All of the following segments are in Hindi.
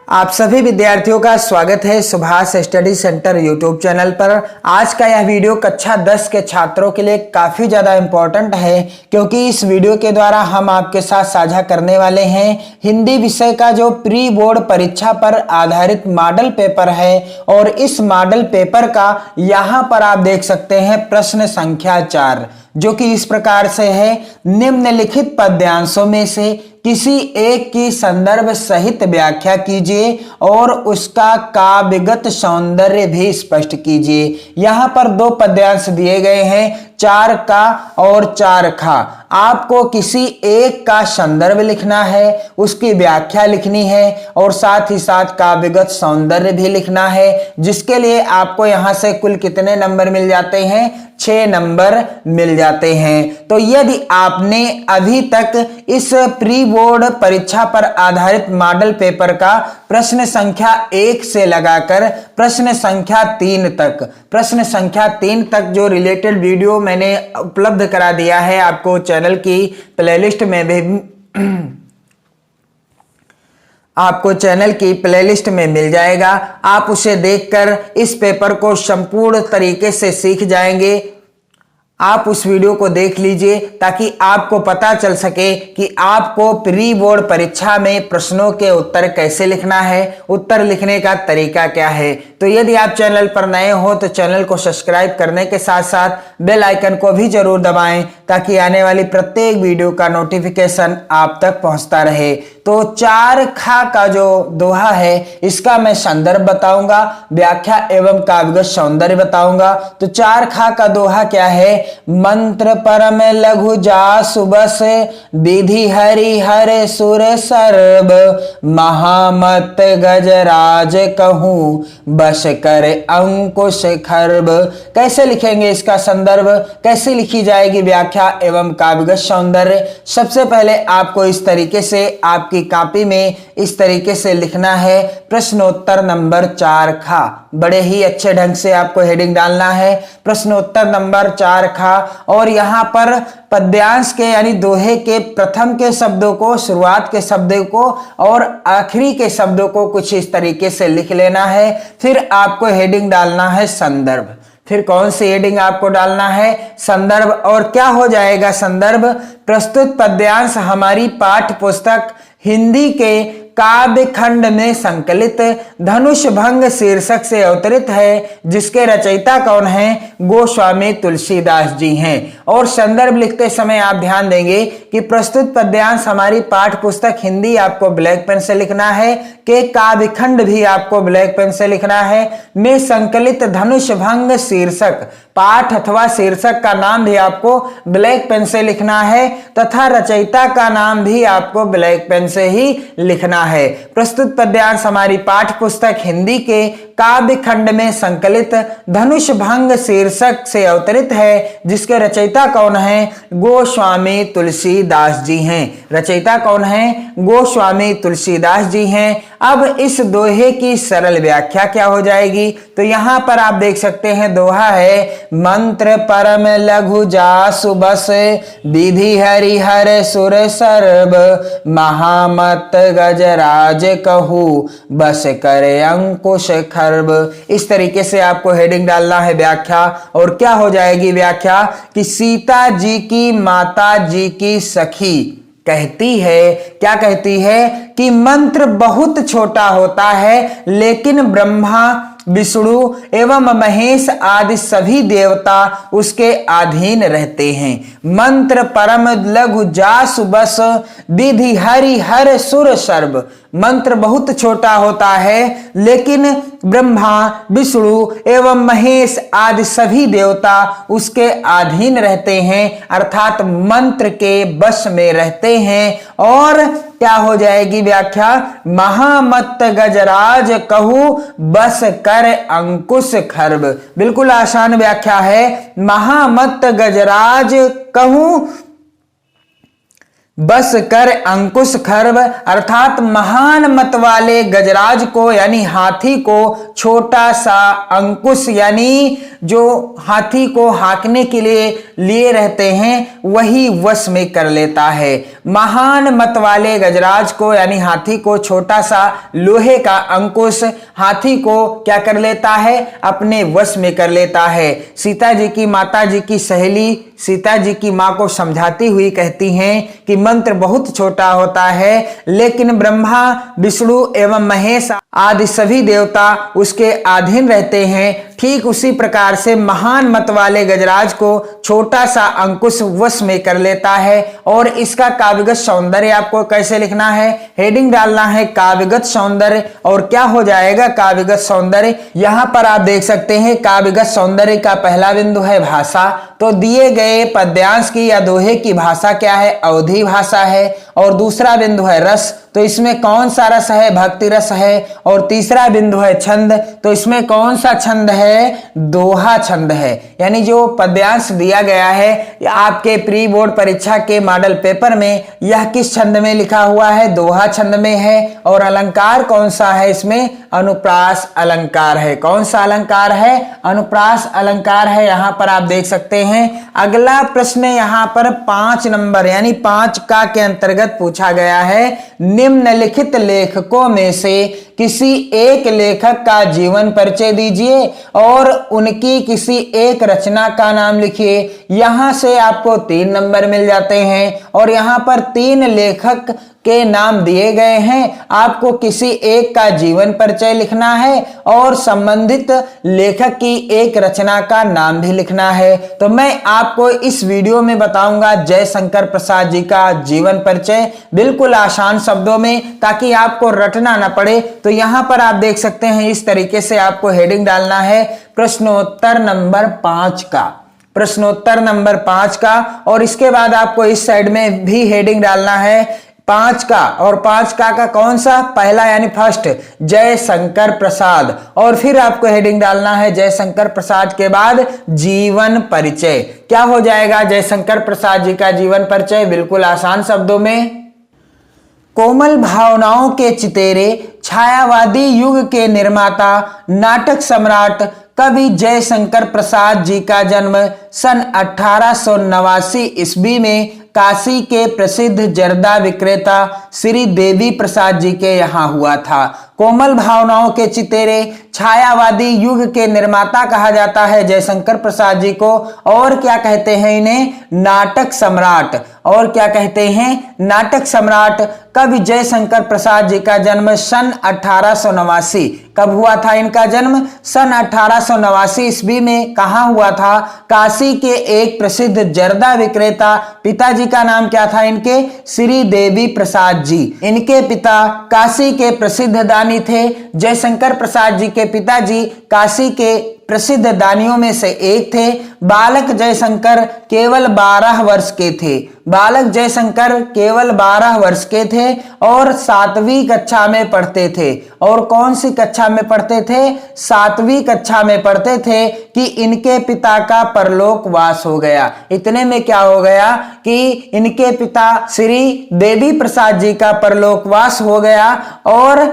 आप सभी विद्यार्थियों का स्वागत है Subhash study centre YouTube channel पर। आज का यह वीडियो कक्षा 10 के छात्रों के लिए काफ़ी ज़्यादा इम्पोर्टेंट है, क्योंकि इस वीडियो के द्वारा हम आपके साथ साझा करने वाले हैं हिंदी विषय का जो प्री बोर्ड परीक्षा पर आधारित मॉडल पेपर है। और इस मॉडल पेपर का यहाँ पर आप देख सकते हैं प्रश्न संख्या 4, जो कि इस प्रकार से है। निम्नलिखित पद्यांशों में से किसी एक की संदर्भ सहित व्याख्या कीजिए और उसका काव्यगत सौंदर्य भी स्पष्ट कीजिए। यहाँ पर दो पद्यांश दिए गए हैं, 4 का और 4 खा। आपको किसी एक का संदर्भ लिखना है, उसकी व्याख्या लिखनी है और साथ ही साथ काव्यगत सौंदर्य भी लिखना है, जिसके लिए आपको यहाँ से कुल कितने नंबर मिल जाते हैं? 6 नंबर मिल जाते हैं। तो यदि आपने अभी तक इस प्री बोर्ड परीक्षा पर आधारित मॉडल पेपर का प्रश्न संख्या 1 से लगाकर प्रश्न संख्या 3 तक जो रिलेटेड वीडियो मैंने उपलब्ध करा दिया है, आपको चैनल की प्लेलिस्ट में भी आपको चैनल की प्लेलिस्ट में मिल जाएगा। आप उसे देखकर इस पेपर को संपूर्ण तरीके से सीख जाएंगे। आप उस वीडियो को देख लीजिए ताकि आपको पता चल सके कि आपको प्री बोर्ड परीक्षा में प्रश्नों के उत्तर कैसे लिखना है, उत्तर लिखने का तरीका क्या है। तो यदि आप चैनल पर नए हो तो चैनल को सब्सक्राइब करने के साथ साथ बेल आइकन को भी जरूर दबाएं, ताकि आने वाली प्रत्येक वीडियो का नोटिफिकेशन आप तक पहुंचता रहे। तो 4 खा का जो दोहा है, इसका मैं संदर्भ बताऊंगा, व्याख्या एवं काव्यगत सौंदर्य बताऊंगा। तो 4 खा का दोहा क्या है? मंत्र परम लघु जासु बस, विधि हरि हर सुर सर्ब, महामत गजराज कहूं, बस कर अंकुश खर्ब। कैसे लिखेंगे इसका संदर्भ, कैसे लिखी जाएगी व्याख्या एवं काव्यगत सौंदर्य? सबसे पहले आपको इस तरीके से आपकी कॉपी में इस तरीके से लिखना है, प्रश्नोत्तर नंबर 4 खा। बड़े ही अच्छे ढंग से आपको हेडिंग डालना है, प्रश्नोत्तर नंबर 4 खा। और यहाँ पर पद्यांश के यानी दोहे के प्रथम के शब्दों को, शुरुआत के शब्दों को और आखिरी के शब्दों को कुछ इस तरीके से लिख लेना है। फिर आपको हेडिंग डालना है संदर्भ। फिर कौन सी हेडिंग आपको डालना है? संदर्भ। और क्या हो जाएगा संदर्भ? प्रस्तुत पद्यांश हमारी पाठ्य पुस्तक हिंदी के काव्य खंड में संकलित धनुष भंग शीर्षक से अवतरित है, जिसके रचयिता कौन हैं? गोस्वामी तुलसीदास जी हैं। और संदर्भ लिखते समय आप ध्यान देंगे कि प्रस्तुत पद्यांश हमारी पाठ्य पुस्तक हिंदी आपको ब्लैक पेन से लिखना है, के काव्य खंड भी आपको ब्लैक पेन से लिखना है, में संकलित धनुष भंग शीर्षक, पाठ अथवा शीर्षक का नाम भी आपको ब्लैक पेन से लिखना है, तथा रचयिता का नाम भी आपको ब्लैक पेन से ही लिखना है। प्रस्तुत पद्यांश हमारी पाठ्य पुस्तक हिंदी के काव्य खंड में संकलित धनुष भंग शीर्षक से अवतरित है, जिसके रचयिता कौन है? गोस्वामी तुलसीदास जी हैं। रचयिता कौन है? गोस्वामी तुलसीदास जी हैं। अब इस दोहे की सरल व्याख्या क्या हो जाएगी? तो यहाँ पर आप देख सकते हैं दोहा है, मंत्र परम लघु जासु बस, विधि हरि हर सुर सर्ब, महामत गजराज कहूं, बस करे अंकुश खर्ब। इस तरीके से आपको हेडिंग डालना है व्याख्या। और क्या हो जाएगी व्याख्या? कि सीता जी की माता जी की सखी कहती है, क्या कहती है? कि मंत्र बहुत छोटा होता है, लेकिन ब्रह्मा, विष्णु एवं महेश आदि सभी देवता उसके अधीन रहते हैं। मंत्र परम लघु जासु बस, विधि हरि हर सुर सर्ब। मंत्र बहुत छोटा होता है, लेकिन ब्रह्मा, विष्णु एवं महेश आदि सभी देवता उसके अधीन रहते हैं, अर्थात मंत्र के वश में रहते हैं। और क्या हो जाएगी व्याख्या? महामत गजराज कहूं, बस कर अंकुश खर्ब। बिल्कुल आसान व्याख्या है। महामत गजराज कहूं, बस कर अंकुश खर्व, अर्थात महान मत वाले गजराज को यानी हाथी को छोटा सा अंकुश यानी जो हाथी को हाँकने के लिए रहते हैं वही वश में कर लेता है। महान मत वाले गजराज को यानी हाथी को छोटा सा लोहे का अंकुश हाथी को क्या कर लेता है, अपने वश में कर लेता है। सीता जी की माता जी की सहेली सीता जी की मां को समझाती हुई कहती हैं कि मंत्र बहुत छोटा होता है, लेकिन ब्रह्मा विष्णु एवं महेश आदि सभी देवता उसके अधीन रहते हैं। ठीक उसी प्रकार से महान मत वाले गजराज को छोटा सा अंकुश वश में कर लेता है। और इसका काव्यगत सौंदर्य आपको कैसे लिखना है, हेडिंग डालना है काव्यगत सौंदर्य। और क्या हो जाएगा काव्यगत सौंदर्य, यहां पर आप देख सकते हैं काव्यगत सौंदर्य का पहला बिंदु है भाषा। तो दिए गए पद्यांश की या दोहे की भाषा क्या है, अवधी भाषा है। और दूसरा बिंदु है रस, तो इसमें कौन सा रस है, भक्ति रस है। और तीसरा बिंदु है छंद, तो इसमें कौन सा छंद है, दोहा छंद है। यानी जो पद्यांश दिया गया है आपके प्री बोर्ड परीक्षा के मॉडल पेपर में यह किस छंद में लिखा हुआ है, दोहा छंद में है। और अलंकार कौन सा है, इसमें अनुप्रास अलंकार है। कौन सा अलंकार है, अनुप्रास अलंकार है। यहां पर आप देख सकते हैं। अगला प्रश्न यहां पर 5 नंबर यानी 5 का के अंतर्गत पूछा गया है, निम्नलिखित लेखकों में से किसी एक लेखक का जीवन परिचय दीजिए और उनकी किसी एक रचना का नाम लिखिए। यहां से आपको 3 नंबर मिल जाते हैं। और यहां पर 3 लेखक के नाम दिए गए हैं, आपको किसी एक का जीवन परिचय लिखना है और संबंधित लेखक की एक रचना का नाम भी लिखना है। तो मैं आपको इस वीडियो में बताऊंगा जयशंकर प्रसाद जी का जीवन परिचय बिल्कुल आसान शब्दों में, ताकि आपको रटना ना पड़े। तो यहां पर आप देख सकते हैं इस तरीके से आपको हेडिंग डालना है प्रश्नोत्तर नंबर 5 का, प्रश्नोत्तर नंबर 5 का। और इसके बाद आपको इस साइड में भी हेडिंग डालना है 5 का। और 5 का कौन सा, पहला यानी फर्स्ट, जयशंकर प्रसाद। और फिर आपको हेडिंग डालना है जयशंकर प्रसाद के बाद जीवन परिचय। क्या हो जाएगा जयशंकर प्रसाद जी का जीवन परिचय, बिल्कुल आसान शब्दों में। कोमल भावनाओं के चितेरे, छायावादी युग के निर्माता, नाटक सम्राट कवि जयशंकर प्रसाद जी का जन्म सन 1889 ईस्वी में काशी के प्रसिद्ध जर्दा विक्रेता श्री देवी प्रसाद जी के यहाँ हुआ था। कोमल भावनाओं के चितेरे, छायावादी युग के निर्माता कहा जाता है जयशंकर प्रसाद जी को। और क्या कहते हैं इन्हें, नाटक सम्राट। और क्या कहते हैं, नाटक सम्राट। कवि जयशंकर प्रसाद जी का जन्म सन 1889, कब हुआ था इनका जन्म, सन 1889 ईस्वी में। कहाँ हुआ था, काशी के एक प्रसिद्ध जर्दा विक्रेता, पिताजी का नाम क्या था इनके, श्री देवी प्रसाद जी। इनके पिता काशी के प्रसिद्ध दानी थे। जयशंकर प्रसाद जी के पिताजी काशी के प्रसिद्ध दानियों में से एक थे। बालक जयशंकर केवल 12 वर्ष के थे। बालक जयशंकर केवल 12 वर्ष के थे और 7वीं कक्षा में पढ़ते थे। और कौन सी कक्षा में पढ़ते थे, 7वीं कक्षा में पढ़ते थे कि इनके पिता का परलोकवास हो गया। इतने में क्या हो गया कि इनके पिता श्री देवी प्रसाद जी का परलोकवास हो गया और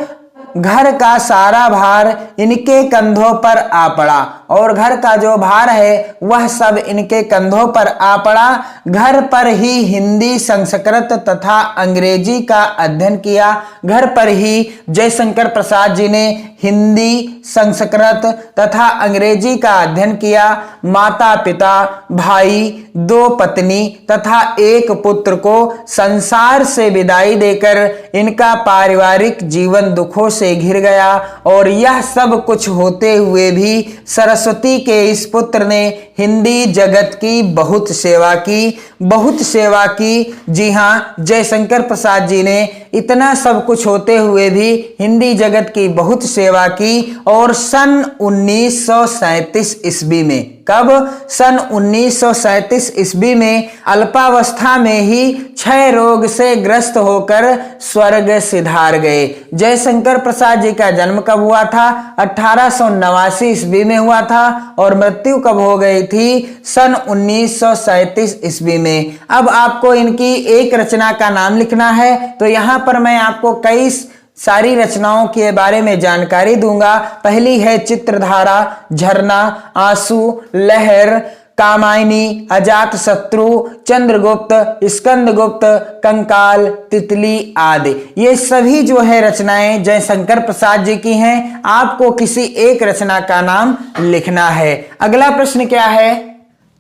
घर का सारा भार इनके कंधों पर आ पड़ा। और घर का जो भार है वह सब इनके कंधों पर आ पड़ा। घर पर ही हिंदी, संस्कृत तथा अंग्रेजी का अध्ययन किया। घर पर ही जयशंकर प्रसाद जी ने हिंदी, संस्कृत तथा अंग्रेजी का अध्ययन किया। माता पिता, भाई, 2 पत्नी तथा 1 पुत्र को संसार से विदाई देकर इनका पारिवारिक जीवन दुखों से घिर गया। और यह सब कुछ होते हुए भी सरस्वती के इस पुत्र ने हिंदी जगत की बहुत सेवा की, बहुत सेवा की। जी हाँ, जयशंकर प्रसाद जी ने इतना सब कुछ होते हुए भी हिंदी जगत की बहुत सेवा की। और सन 1937 ईस्वी में कब? सन 1937 ईस्वी में अल्पावस्था में ही क्षय रोग से ग्रस्त होकर स्वर्ग सिधार गए। जयशंकर प्रसाद जी का जन्म कब हुआ था? 1889 ईस्वी में हुआ था और मृत्यु कब हो गई थी? सन 1937 ईस्वी में। अब आपको इनकी एक रचना का नाम लिखना है, तो यहाँ पर मैं आपको कई सारी रचनाओं के बारे में जानकारी दूंगा। पहली है चित्रधारा, झरना, आंसू, लहर, कामायनी, अजात शत्रु, चंद्रगुप्त, स्कंदगुप्त, कंकाल, तितली आदि। ये सभी जो है रचनाएं जयशंकर प्रसाद जी की हैं। आपको किसी एक रचना का नाम लिखना है। अगला प्रश्न क्या है?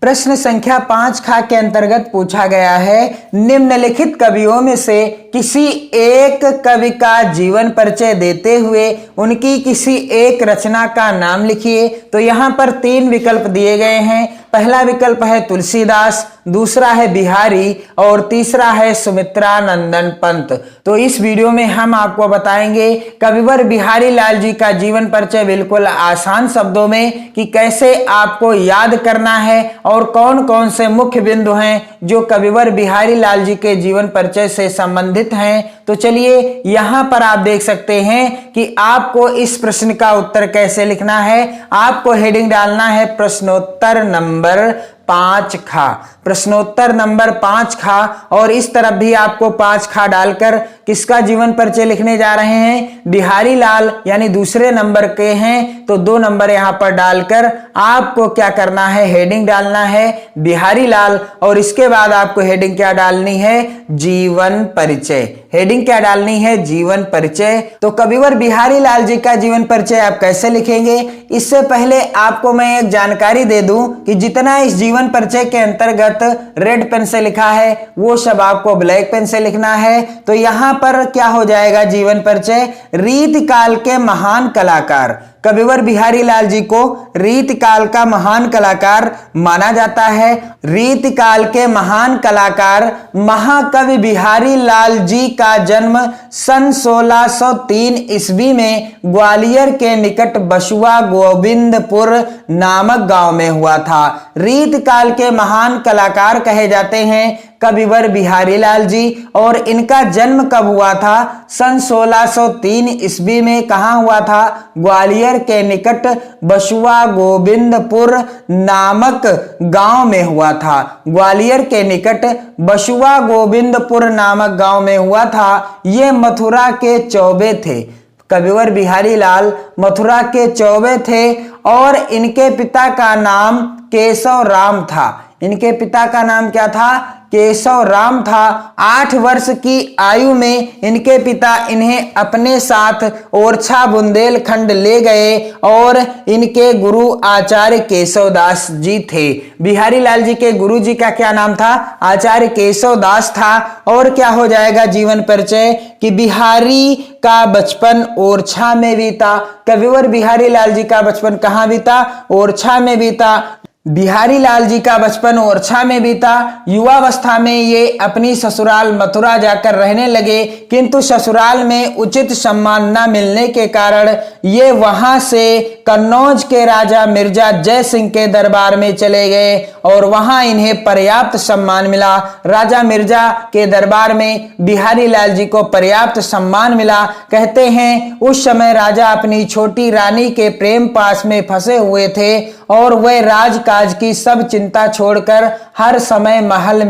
प्रश्न संख्या 5 खा के अंतर्गत पूछा गया है, निम्नलिखित कवियों में से किसी एक कवि का जीवन परिचय देते हुए उनकी किसी एक रचना का नाम लिखिए। तो यहाँ पर 3 विकल्प दिए गए हैं। पहला विकल्प है तुलसीदास, दूसरा है बिहारी और तीसरा है सुमित्रा नंदन पंत। तो इस वीडियो में हम आपको बताएंगे कविवर बिहारी लाल जी का जीवन परिचय बिल्कुल आसान शब्दों में कि कैसे आपको याद करना है और कौन कौन से मुख्य बिंदु हैं जो कविवर बिहारी लाल जी के जीवन परिचय से संबंधित हैं। तो चलिए यहां पर आप देख सकते हैं कि आपको इस प्रश्न का उत्तर कैसे लिखना है। आपको हेडिंग डालना है प्रश्नोत्तर नंबर 5 खा, प्रश्नोत्तर नंबर 5 खा, और इस तरफ भी आपको 5 खा डालकर किसका जीवन परिचय लिखने जा रहे हैं? बिहारी लाल, यानी दूसरे नंबर के हैं तो 2 नंबर यहां पर डालकर आपको क्या करना है? हेडिंग डालना है बिहारी लाल और इसके बाद आपको हेडिंग क्या डालनी है? जीवन परिचय। हेडिंग क्या डालनी है? जीवन परिचय। तो कविवर बिहारी लाल जी का जीवन परिचय आप कैसे लिखेंगे? इससे पहले आपको मैं एक जानकारी दे दूं कि जितना इस जीवन परिचय के अंतर्गत रेड पेन से लिखा है वो सब आपको ब्लैक पेन से लिखना है। तो यहां पर क्या हो जाएगा? जीवन परिचय, रीतिकाल के महान कलाकार, कविवर बिहारी लाल जी को रीतिकाल का महान कलाकार माना जाता है। रीतिकाल के महान कलाकार महाकवि बिहारी लाल जी का जन्म सन 1603 ईस्वी में ग्वालियर के निकट बसुआ गोविंदपुर नामक गांव में हुआ था। रीतिकाल के महान कलाकार कहे जाते हैं कविवर बिहारी लाल जी। और इनका जन्म कब हुआ था? सन 1603 ईस्वी में। कहां हुआ था? ग्वालियर के निकट बसुआ गोविंदपुर नामक गांव में हुआ था। ग्वालियर के निकट बसुआ गोविंदपुर नामक गांव में हुआ था। ये मथुरा के चौबे थे। कविवर बिहारी लाल मथुरा के चौबे थे और इनके पिता का नाम केशव राम था। इनके पिता का नाम क्या था? केशव राम था। 8 वर्ष की आयु में इनके पिता इन्हें अपने साथ ओरछा बुंदेलखंड ले गए और इनके गुरु आचार्य केशव दास जी थे। बिहारी लाल जी के गुरु जी का क्या नाम था? आचार्य केशव दास था। और क्या हो जाएगा जीवन परिचय कि बिहारी का बचपन ओरछा में बीता। कविवर बिहारी लाल जी का बचपन कहाँ बीता? ओरछा में बीता। बिहारी लाल जी का बचपन ओरछा में बीता। युवावस्था में ये अपनी ससुराल मथुरा जाकर रहने लगे, किंतु ससुराल में उचित सम्मान न मिलने के कारण ये वहां से कन्नौज के राजा मिर्जा जय सिंह के दरबार में चले गए और वहां इन्हें पर्याप्त सम्मान मिला। राजा मिर्जा के दरबार में बिहारी लाल जी को पर्याप्त सम्मान मिला। कहते हैं उस समय राजा अपनी छोटी रानी के प्रेम पास में फंसे हुए थे और वह राजकाज की सब चिंता छोड़कर हर समय महल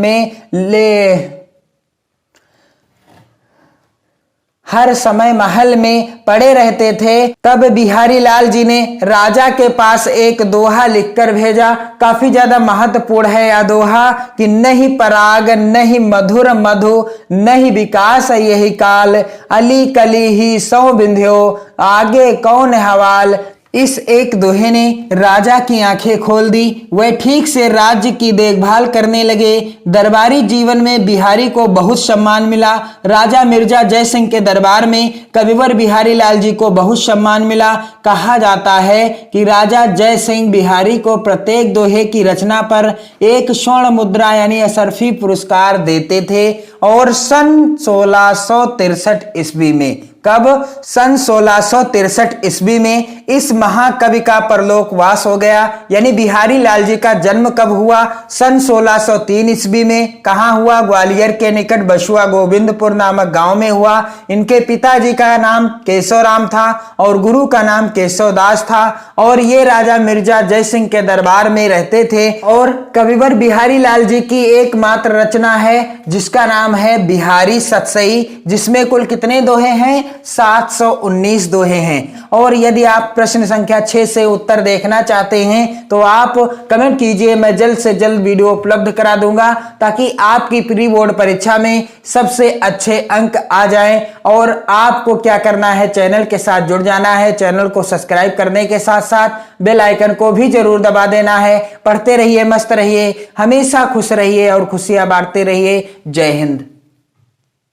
में पड़े रहते थे। तब बिहारी लाल जी ने राजा के पास एक दोहा लिखकर भेजा। काफी ज्यादा महत्वपूर्ण है यह दोहा कि नहीं पराग नहीं मधुर मधु नहीं विकास यही काल अली कली ही सौ बिंध्यो आगे कौन हवाल। इस एक दोहे ने राजा की आंखें खोल दी। वह ठीक से राज्य की देखभाल करने लगे। दरबारी जीवन में बिहारी को बहुत सम्मान मिला। राजा मिर्जा जय सिंह के दरबार में कविवर बिहारी लाल जी को बहुत सम्मान मिला। कहा जाता है कि राजा जय सिंह बिहारी को प्रत्येक दोहे की रचना पर 1 स्वर्ण मुद्रा यानी असरफी पुरस्कार देते थे। और सन 1663 ईस्वी में कब? सन 1663 ईस्वी में इस महाकवि का परलोकवास हो गया। यानी बिहारी लाल जी का जन्म कब हुआ? सन 1603 ईस्वी में। कहाँ हुआ? ग्वालियर के निकट बसुआ गोविंदपुर नामक गांव में हुआ। इनके पिताजी का नाम केशवराम था और गुरु का नाम केशवदास था और ये राजा मिर्जा जय सिंह के दरबार में रहते थे। और कविवर बिहारी लाल जी की एकमात्र रचना है जिसका नाम है बिहारी सतसई, जिसमें कुल कितने दोहे हैं? 719 दोहे हैं। और यदि आप प्रश्न संख्या 6 से उत्तर देखना चाहते हैं तो आप कमेंट कीजिए, मैं जल्द से जल्द वीडियो उपलब्ध करा दूंगा ताकि आपकी प्री बोर्ड परीक्षा में सबसे अच्छे अंक आ जाएं। और आपको क्या करना है, चैनल के साथ जुड़ जाना है। चैनल को सब्सक्राइब करने के साथ साथ बेल आइकन को भी जरूर दबा देना है। पढ़ते रहिए, मस्त रहिए, हमेशा खुश रहिए और खुशियां बांटते रहिए। जय हिंद।